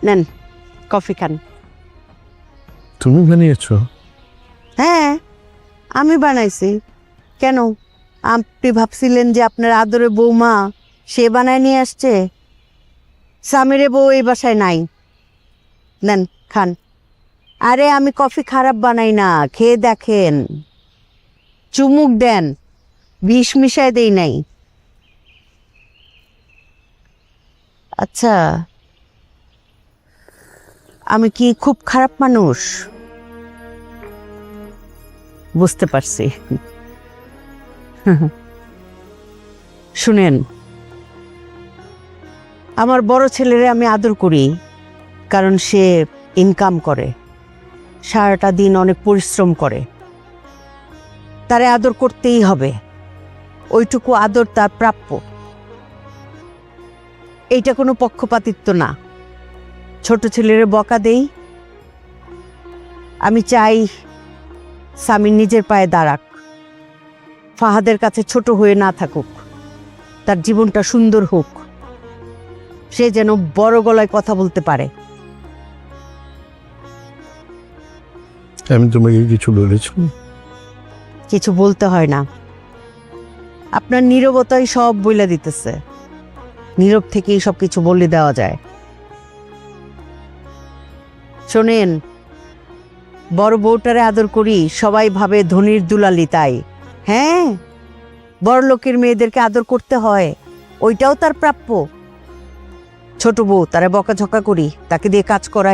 নেন কফি খান। তুমি বানিয়েছো? হ্যাঁ আমি বানাইছি। কেন আপনি ভাবছিলেন যে আপনার আদরে বৌমা সে বানায় নিয়ে আসছে? স্বামীরে বউ এই বাসায় নাই। নেন খান। আরে আমি কফি খারাপ বানাই না, খেয়ে দেখেন। চুমুক দেন, বিষ মিশায় দেই নাই। আচ্ছা আমি কি খুব খারাপ মানুষ? বুঝতে পারছি। শুনেন, আমার বড় ছেলেরে আমি আদর করি কারণ সে ইনকাম করে, সারাটা দিন অনেক পরিশ্রম করে, তারে আদর করতেই হবে। ওইটুকু আদর তার প্রাপ্য। এইটা কোনো পক্ষপাতিত্ব না। ছোট ছেলেরে বকা দেই, আমি চাই স্বামীর নিজের পায়ে দাঁড়াক, ফাহাদের কাছে ছোট হয়ে না থাকুক, তার জীবনটা সুন্দর হোক, সে যেন বড় গলায় কথা বলতে পারে। আমি তোমাকে কিছু বলেছি? কিছু বলতে হয় না, আপনার নীরবতাই সব বইলা দিতেছে। নীরব থেকেই সব কিছু বলে দেওয়া যায়। শোনেন, বড় বউটারে আদর করি, সবাই ভাবে ধনির দুলালি, তাই হ্যাঁ বড় লোকের মেয়েদেরকে আদর করতে হয়, ওইটাও তার প্রাপ্য। ছোট বউ তারে বকাঝকা করি, তাকে দিয়ে কাজ করাই।